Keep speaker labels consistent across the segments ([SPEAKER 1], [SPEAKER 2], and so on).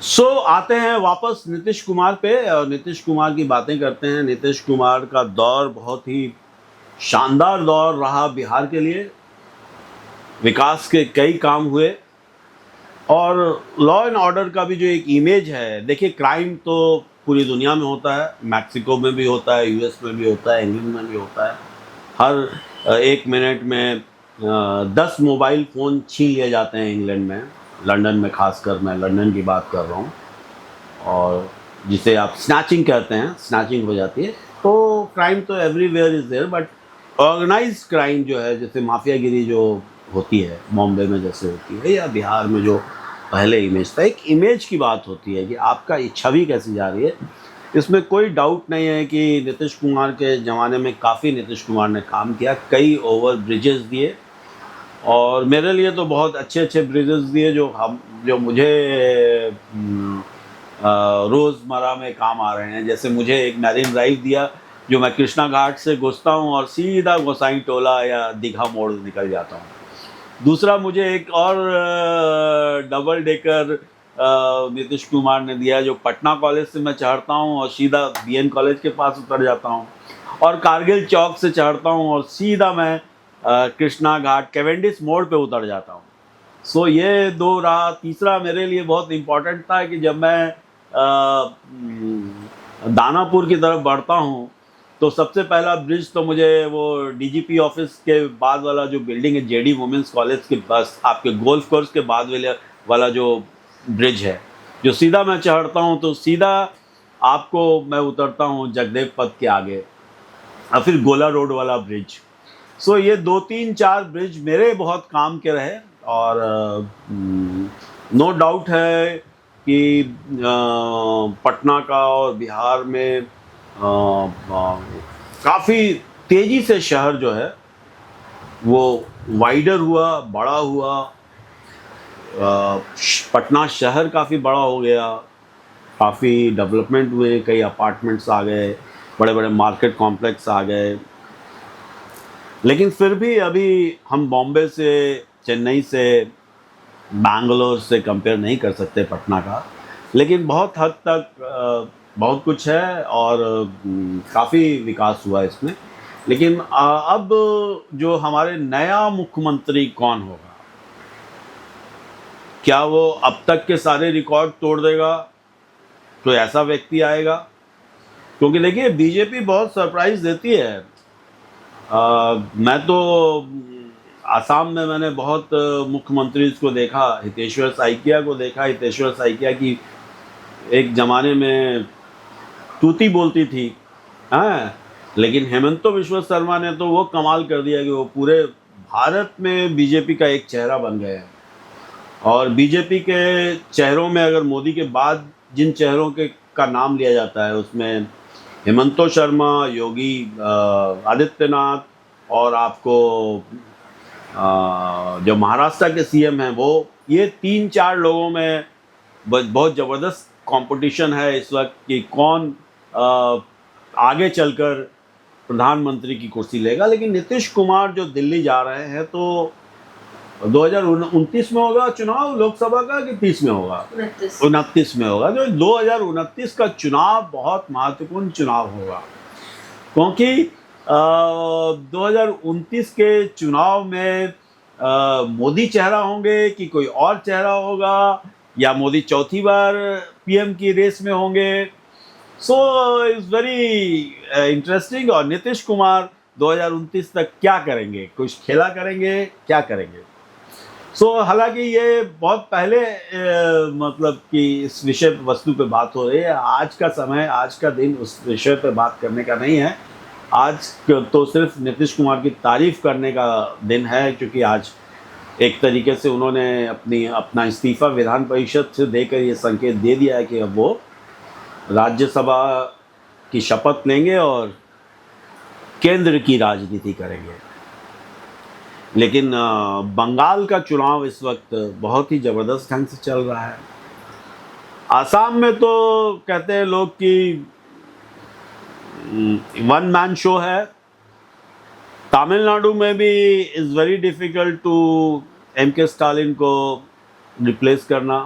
[SPEAKER 1] आते हैं वापस नीतीश कुमार पे और नीतीश कुमार की बातें करते हैं। नीतीश कुमार का दौर बहुत ही शानदार दौर रहा बिहार के लिए। विकास के कई काम हुए और लॉ एंड ऑर्डर का भी जो एक इमेज है, देखिए क्राइम तो पूरी दुनिया में होता है, मैक्सिको में भी होता है, यूएस में भी होता है, इंग्लैंड में भी होता है। हर 1 मिनट में 10 मोबाइल फ़ोन छीन लिए जाते हैं इंग्लैंड में, लंदन में, खासकर मैं लंदन की बात कर रहा हूँ। और जिसे आप स्नैचिंग कहते हैं, स्नैचिंग हो जाती है। तो क्राइम तो everywhere is there, but organised crime जो है, जैसे माफियागिरी जो होती है बॉम्बे में जैसे होती है, या बिहार में जो पहले इमेज था, एक इमेज की बात होती है कि आपका छवि कैसी जा रही है। इसमें कोई डाउट नहीं है कि नीतीश कुमार के ज़माने में काफ़ी नीतीश कुमार ने काम किया, कई ओवर ब्रिजेस दिए और मेरे लिए तो बहुत अच्छे अच्छे ब्रिजेस दिए जो मुझे रोज़मर्रा में काम आ रहे हैं। जैसे मुझे एक मैरिन ड्राइव दिया जो मैं कृष्णा घाट से घुसता हूँ और सीधा गोसाई टोला या दीघा मोड़ निकल जाता हूँ। दूसरा मुझे एक और डबल डेकर नीतीश कुमार ने दिया जो पटना कॉलेज से मैं चढ़ता हूँ और सीधा बीएन कॉलेज के पास उतर जाता हूँ, और कारगिल चौक से चढ़ता हूँ और सीधा मैं कृष्णा घाट कैवेंडिश मोड़ पे उतर जाता हूँ। ये दो रहा। तीसरा मेरे लिए बहुत इम्पोर्टेंट था कि जब मैं दानापुर की तरफ बढ़ता हूँ तो सबसे पहला ब्रिज तो मुझे वो डीजीपी ऑफिस के बाद वाला जो बिल्डिंग है, जेडी वुमेंस कॉलेज के पास, आपके गोल्फ कोर्स के बाद वाला जो ब्रिज है, जो सीधा मैं चढ़ता हूँ तो सीधा आपको मैं उतरता हूँ जगदेव पथ के आगे, और फिर गोला रोड वाला ब्रिज। ये 2 3 4 ब्रिज मेरे बहुत काम के रहे। और नो डाउट है कि पटना का और बिहार में काफ़ी तेज़ी से शहर जो है वो वाइडर हुआ, बड़ा हुआ। पटना शहर काफ़ी बड़ा हो गया, काफ़ी डेवलपमेंट हुए, कई अपार्टमेंट्स आ गए, बड़े बड़े मार्केट कॉम्प्लेक्स आ गए। लेकिन फिर भी अभी हम बॉम्बे से, चेन्नई से, बैंगलोर से कंपेयर नहीं कर सकते पटना का। लेकिन बहुत हद तक बहुत कुछ है और काफ़ी विकास हुआ इसमें। लेकिन अब जो हमारे नया मुख्यमंत्री कौन होगा, क्या वो अब तक के सारे रिकॉर्ड तोड़ देगा? कोई ऐसा व्यक्ति आएगा? क्योंकि देखिए बीजेपी बहुत सरप्राइज देती है। मैं तो आसाम में मैंने बहुत मुख्यमंत्री को देखा, हितेश्वर सैकिया को देखा। हितेश्वर सैकिया की एक ज़माने में तूती बोलती थी, हाँ, लेकिन हेमंतो विश्व शर्मा ने तो वो कमाल कर दिया कि वो पूरे भारत में बीजेपी का एक चेहरा बन गए हैं। और बीजेपी के चेहरों में अगर मोदी के बाद जिन चेहरों का नाम लिया जाता है उसमें हेमंतो शर्मा, योगी आदित्यनाथ, और आपको जो महाराष्ट्र के सीएम हैं वो, ये 3 4 लोगों में बहुत ज़बरदस्त कंपटीशन है इस वक्त कि कौन आगे चलकर प्रधानमंत्री की कुर्सी लेगा। लेकिन नीतीश कुमार जो दिल्ली जा रहे हैं तो 2029 में होगा चुनाव लोकसभा का कि 30 में होगा? 29 में होगा। जो 2029 का चुनाव बहुत महत्वपूर्ण चुनाव होगा, क्योंकि 2029 के चुनाव में मोदी चेहरा होंगे कि कोई और चेहरा होगा, या मोदी चौथी बार पीएम की रेस में होंगे। It's very interesting. और नीतीश कुमार 2029 तक क्या करेंगे? कुछ खेला करेंगे, क्या करेंगे? हालांकि ये बहुत पहले मतलब कि इस विषय वस्तु पे बात हो रही है। आज का समय, आज का दिन उस विषय पे बात करने का नहीं है। आज तो सिर्फ नीतीश कुमार की तारीफ करने का दिन है, क्योंकि आज एक तरीके से उन्होंने अपना इस्तीफा विधान परिषद से देकर ये संकेत दे दिया है कि अब वो राज्यसभा की शपथ लेंगे और केंद्र की राजनीति करेंगे। लेकिन बंगाल का चुनाव इस वक्त बहुत ही ज़बरदस्त ढंग से चल रहा है। आसाम में तो कहते हैं लोग कि 1 मैन शो है। तमिलनाडु में भी is very difficult to M के स्टालिन को रिप्लेस करना।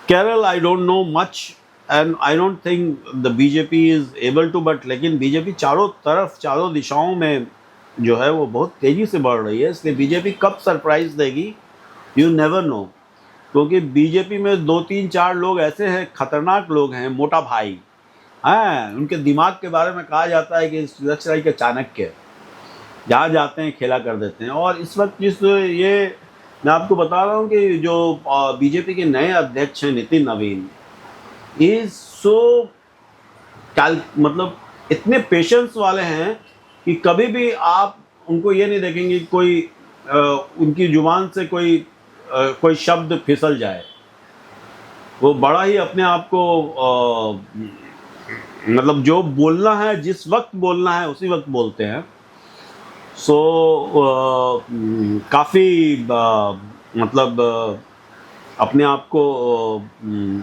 [SPEAKER 1] केरल आई don't no much and I don't think the BJP is able to, but लेकिन बीजेपी चारों तरफ चारों दिशाओं में जो है वो बहुत तेज़ी से बढ़ रही है, इसलिए बीजेपी कब सरप्राइज देगी यू नेवर नो। क्योंकि बीजेपी में 2-3-4 लोग ऐसे हैं, खतरनाक लोग हैं, मोटा भाई हैं, उनके दिमाग के बारे में कहा जाता है कि लक्ष्य के चाणक्य, जहाँ जाते हैं खेला कर देते हैं। और इस वक्त जिस ये मैं आपको बता रहा हूँ कि जो बीजेपी के नए अध्यक्ष हैं नितिन नवीन, इज सो मतलब इतने पेशेंस वाले हैं कि कभी भी आप उनको ये नहीं देखेंगे कोई उनकी जुबान से कोई शब्द फिसल जाए। वो बड़ा ही अपने आप को मतलब जो बोलना है जिस वक्त बोलना है उसी वक्त बोलते हैं। सो काफ़ी मतलब अपने आप को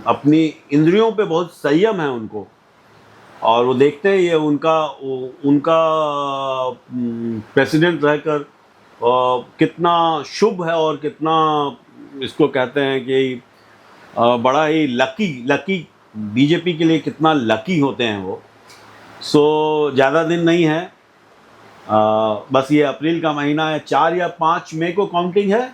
[SPEAKER 1] अपनी इंद्रियों पे बहुत संयम है उनको, और वो देखते हैं ये उनका प्रेसिडेंट रहकर कितना शुभ है और कितना इसको कहते हैं कि बड़ा ही लकी बीजेपी के लिए कितना लकी होते हैं वो। सो ज़्यादा दिन नहीं है, बस ये अप्रैल का महीना है। 4 या 5 मई को काउंटिंग है,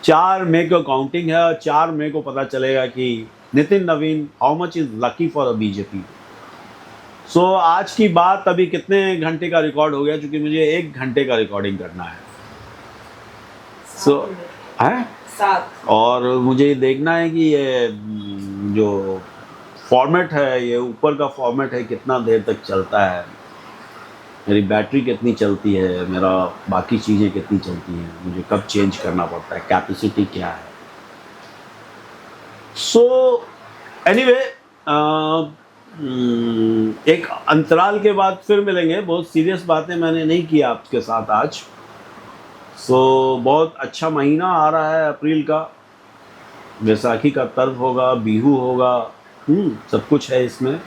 [SPEAKER 1] 4 मई को काउंटिंग है, और 4 मई को पता चलेगा कि Nitin Naveen how much is lucky for a BJP. So आज की बात अभी कितने घंटे का रिकॉर्ड हो गया, क्योंकि मुझे 1 घंटे का रिकॉर्डिंग करना है। सो है 7, और मुझे देखना है कि ये जो फॉर्मेट है, ये ऊपर का फॉर्मेट है, कितना देर तक चलता है, मेरी बैटरी कितनी चलती है, मेरा बाकी चीज़ें कितनी चलती हैं, मुझे कब चेंज करना पड़ता है, कैपेसिटी क्या है। सो एनीवे एक अंतराल के बाद फिर मिलेंगे। बहुत सीरियस बातें मैंने नहीं की आपके साथ आज। सो बहुत अच्छा महीना आ रहा है अप्रैल का, बैसाखी का पर्व होगा, बिहू होगा, सब कुछ है इसमें।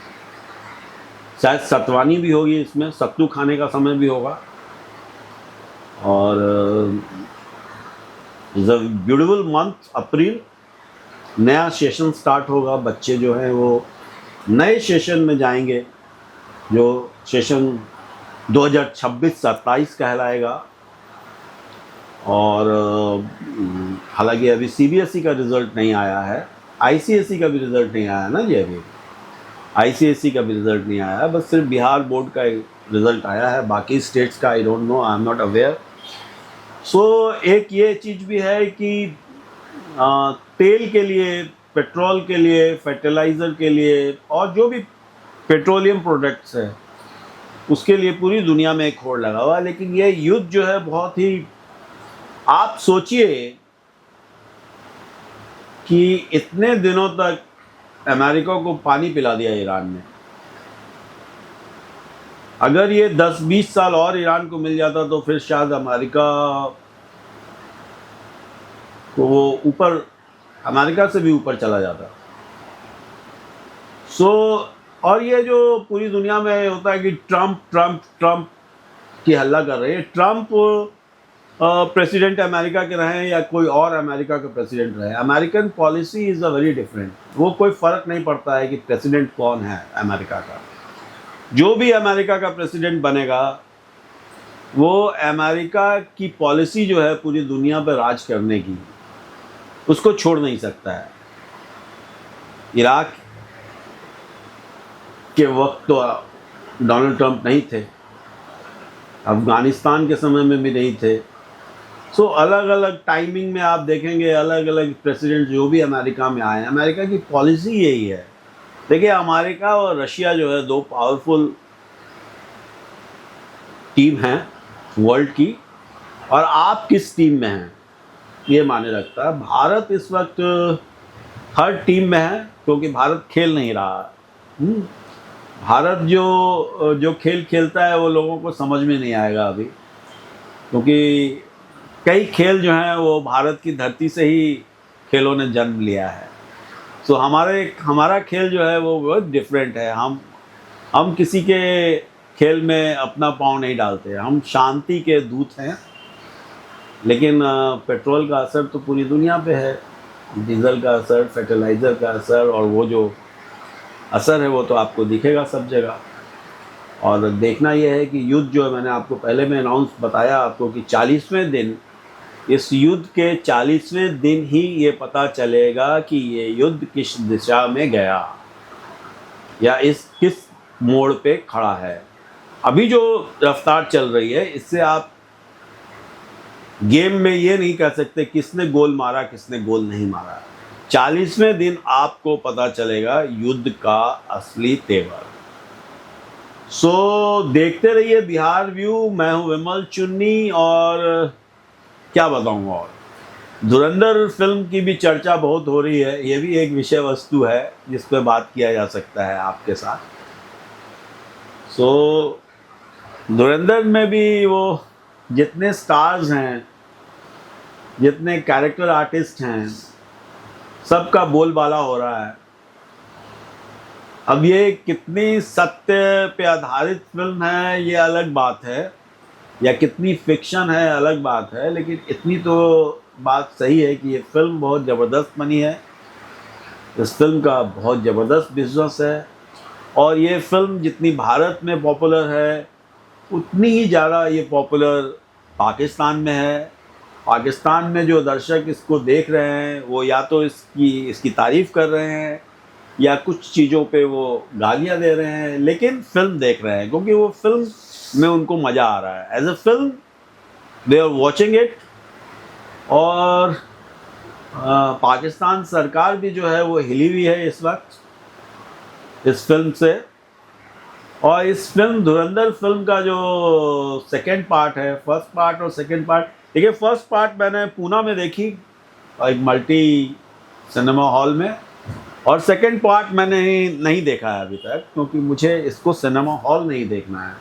[SPEAKER 1] शायद सतवानी भी होगी इसमें, सत्तू खाने का समय भी होगा। और इज़ अ ब्यूटीफुल मंथ अप्रैल, नया सेशन स्टार्ट होगा। बच्चे जो हैं वो नए सेशन में जाएंगे, जो सेशन 2026-27 कहलाएगा। और हालांकि अभी सीबीएसई का रिज़ल्ट नहीं आया है, आईसीएसई का भी रिज़ल्ट नहीं आया ना जी, अभी आईसीएसई का भी रिज़ल्ट नहीं आया, बस सिर्फ बिहार बोर्ड का रिज़ल्ट आया है। बाकी स्टेट्स का I don't know, I am not aware. So एक ये चीज़ भी है कि तेल के लिए, पेट्रोल के लिए, फर्टिलाइज़र के लिए, और जो भी पेट्रोलियम प्रोडक्ट्स है उसके लिए पूरी दुनिया में एक होड़ लगा हुआ है। लेकिन ये युद्ध जो है बहुत ही, आप सोचिए कि इतने दिनों तक अमेरिका को पानी पिला दिया ईरान ने। अगर ये 10-20 साल और ईरान को मिल जाता तो फिर शायद अमेरिका को वो ऊपर, अमेरिका से भी ऊपर चला जाता। सो और ये जो पूरी दुनिया में होता है कि ट्रम्प की हल्ला कर रहे हैं। ट्रम्प प्रेसिडेंट अमेरिका के रहें या कोई और अमेरिका का प्रेसिडेंट रहे, American policy is a very different. वो कोई फ़र्क नहीं पड़ता है कि प्रेसिडेंट कौन है अमेरिका का। जो भी अमेरिका का प्रेसिडेंट बनेगा वो अमेरिका की पॉलिसी जो है पूरी दुनिया पर राज करने की, उसको छोड़ नहीं सकता है। इराक के वक्त तो डोनाल्ड ट्रंप नहीं थे, अफ़गानिस्तान के समय में भी नहीं थे। सो अलग अलग टाइमिंग में आप देखेंगे अलग अलग प्रेसिडेंट जो भी अमेरिका में आए हैं, अमेरिका की पॉलिसी यही है। देखिए अमेरिका और रशिया जो है 2 पावरफुल टीम हैं वर्ल्ड की, और आप किस टीम में हैं ये माने रखता है। भारत इस वक्त हर टीम में है, क्योंकि भारत खेल नहीं रहा। भारत जो खेल खेलता है वो लोगों को समझ में नहीं आएगा अभी, क्योंकि कई खेल जो हैं वो भारत की धरती से ही खेलों ने जन्म लिया है। सो हमारा खेल जो है वो बहुत डिफरेंट है। हम किसी के खेल में अपना पाँव नहीं डालते, हम शांति के दूत हैं। लेकिन पेट्रोल का असर तो पूरी दुनिया पे है। डीजल का असर, फर्टिलाइज़र का असर, और वो जो असर है वो तो आपको दिखेगा सब जगह। और देखना ये है कि युद्ध जो है, मैंने आपको पहले में अनाउंस बताया आपको कि 40वें दिन, इस युद्ध के 40वें दिन ही ये पता चलेगा कि ये युद्ध किस दिशा में गया या इस किस मोड़ पे खड़ा है। अभी जो रफ्तार चल रही है, इससे आप गेम में ये नहीं कह सकते किसने गोल मारा किसने गोल नहीं मारा। 40वें दिन आपको पता चलेगा युद्ध का असली तेवर। सो देखते रहिए बिहार व्यू। मैं हूं विमल चुन्नी, और क्या बताऊं, और धुरंधर फिल्म की भी चर्चा बहुत हो रही है। ये भी एक विषय वस्तु है जिस पर बात किया जा सकता है आपके साथ। सो धुरंधर में भी वो जितने स्टार्स हैं, जितने कैरेक्टर आर्टिस्ट हैं, सबका बोलबाला हो रहा है। अब ये कितनी सत्य पे आधारित फिल्म है ये अलग बात है, या कितनी फिक्शन है अलग बात है, लेकिन इतनी तो बात सही है कि ये फिल्म बहुत ज़बरदस्त बनी है। इस फिल्म का बहुत ज़बरदस्त बिजनेस है, और ये फिल्म जितनी भारत में पॉपुलर है उतनी ही ज़्यादा ये पॉपुलर पाकिस्तान में है। पाकिस्तान में जो दर्शक इसको देख रहे हैं वो या तो इसकी तारीफ़ कर रहे हैं, या कुछ चीज़ों पे वो गालियाँ दे रहे हैं, लेकिन फिल्म देख रहे हैं क्योंकि वो फिल्म में उनको मज़ा आ रहा है। As a film they are watching it. और पाकिस्तान सरकार भी जो है वो हिली हुई है इस वक्त इस फिल्म से। और इस फिल्म धुरंधर फिल्म का जो सेकेंड पार्ट है, फर्स्ट पार्ट और सेकेंड पार्ट, देखिए फर्स्ट पार्ट मैंने पूना में देखी एक मल्टी सिनेमा हॉल में, और सेकेंड पार्ट मैंने नहीं देखा है अभी तक, क्योंकि मुझे इसको सिनेमा हॉल नहीं देखना है।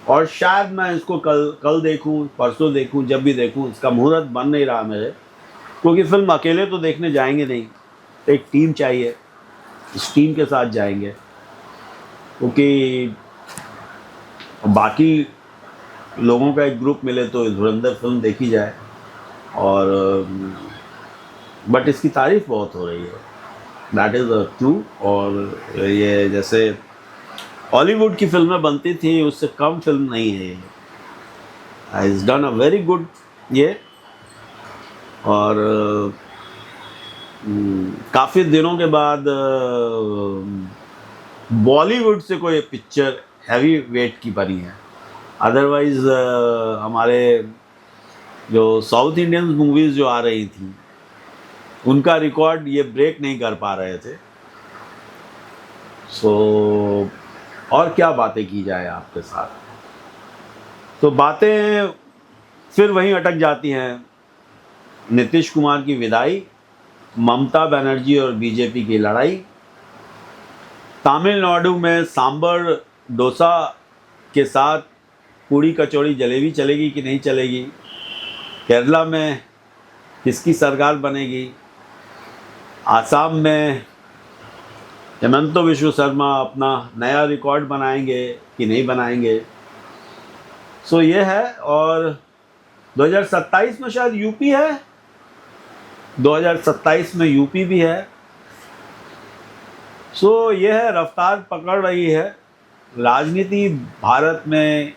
[SPEAKER 1] और शायद मैं इसको कल देखूं, परसों देखूं, जब भी देखूं, इसका मुहूर्त बन नहीं रहा मेरे, क्योंकि फिल्म अकेले तो देखने जाएंगे नहीं, एक टीम चाहिए, इस टीम के साथ जाएंगे, क्योंकि बाकी लोगों का एक ग्रुप मिले तो धुरंधर फिल्म देखी जाए। और बट इसकी तारीफ बहुत हो रही है, दैट इज़ ट्रू। और ये जैसे हॉलीवुड की फिल्में बनती थी उससे कम फिल्म नहीं है ये। Is done a very good ये। और काफ़ी दिनों के बाद बॉलीवुड से कोई पिक्चर हैवी वेट की बनी है। अदरवाइज़ हमारे जो साउथ इंडियन मूवीज़ जो आ रही थी उनका रिकॉर्ड ये ब्रेक नहीं कर पा रहे थे। सो और क्या बातें की जाए आपके साथ, तो बातें फिर वहीं अटक जाती हैं। नीतीश कुमार की विदाई, ममता बनर्जी और बीजेपी की लड़ाई, तमिलनाडु में सांबर डोसा के साथ पूड़ी कचौड़ी जलेबी चलेगी कि नहीं चलेगी, केरला में किसकी सरकार बनेगी, आसाम में हेमंत विश्व शर्मा अपना नया रिकॉर्ड बनाएंगे कि नहीं बनाएंगे। सो ये है। और 2027 में शायद यूपी है, 2027 में यूपी भी है। सो ये है, रफ्तार पकड़ रही है राजनीति भारत में।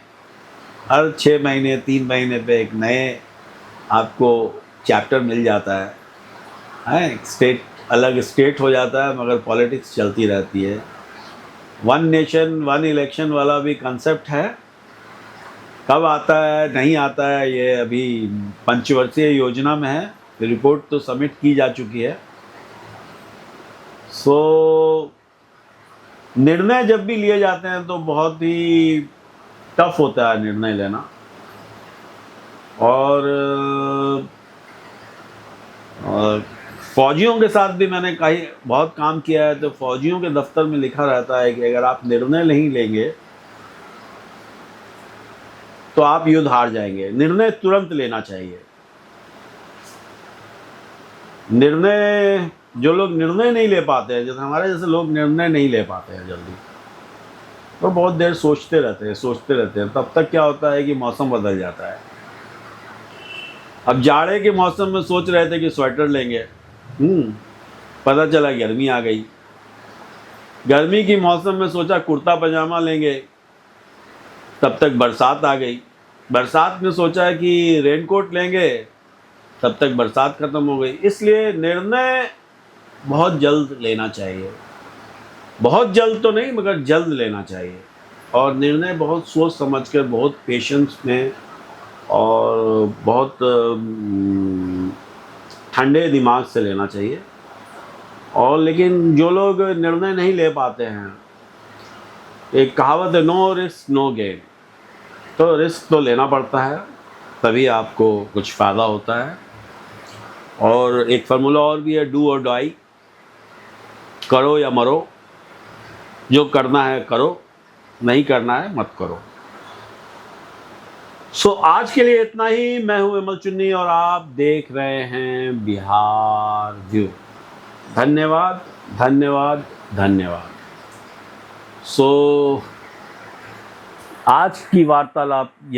[SPEAKER 1] हर 6 महीने 3 महीने पे एक नए आपको चैप्टर मिल जाता है। स्टेट अलग स्टेट हो जाता है, मगर पॉलिटिक्स चलती रहती है। वन नेशन वन इलेक्शन वाला भी कंसेप्ट है, कब आता है नहीं आता है ये अभी पंचवर्षीय योजना में है। रिपोर्ट तो सबमिट की जा चुकी है। सो निर्णय जब भी लिए जाते हैं तो बहुत ही टफ होता है निर्णय लेना। और फौजियों के साथ भी मैंने बहुत काम किया है, तो फौजियों के दफ्तर में लिखा रहता है कि अगर आप निर्णय नहीं लेंगे तो आप युद्ध हार जाएंगे। निर्णय तुरंत लेना चाहिए। निर्णय जो लोग निर्णय नहीं ले पाते हैं, जैसे हमारे जैसे लोग निर्णय नहीं ले पाते हैं जल्दी, तो बहुत देर सोचते रहते हैं। तब तक क्या होता है कि मौसम बदल जाता है। अब जाड़े के मौसम में सोच रहे थे कि स्वेटर लेंगे, पता चला गर्मी आ गई। गर्मी की मौसम में सोचा कुर्ता पजामा लेंगे, तब तक बरसात आ गई। बरसात में सोचा कि रेनकोट लेंगे, तब तक बरसात ख़त्म हो गई। इसलिए निर्णय बहुत जल्द लेना चाहिए, बहुत जल्द तो नहीं मगर जल्द लेना चाहिए, और निर्णय बहुत सोच समझकर, बहुत पेशेंस में और बहुत ठंडे दिमाग से लेना चाहिए। और लेकिन जो लोग निर्णय नहीं ले पाते हैं, एक कहावत है नो रिस्क नो गेन, तो रिस्क तो लेना पड़ता है, तभी आपको कुछ फ़ायदा होता है। और एक फार्मूला और भी है, डू और डाई, करो या मरो, जो करना है करो, नहीं करना है मत करो। सो आज के लिए इतना ही। मैं हूं विमल चुन्नी और आप देख रहे हैं बिहार व्यू। धन्यवाद धन्यवाद धन्यवाद। सो आज की वार्तालाप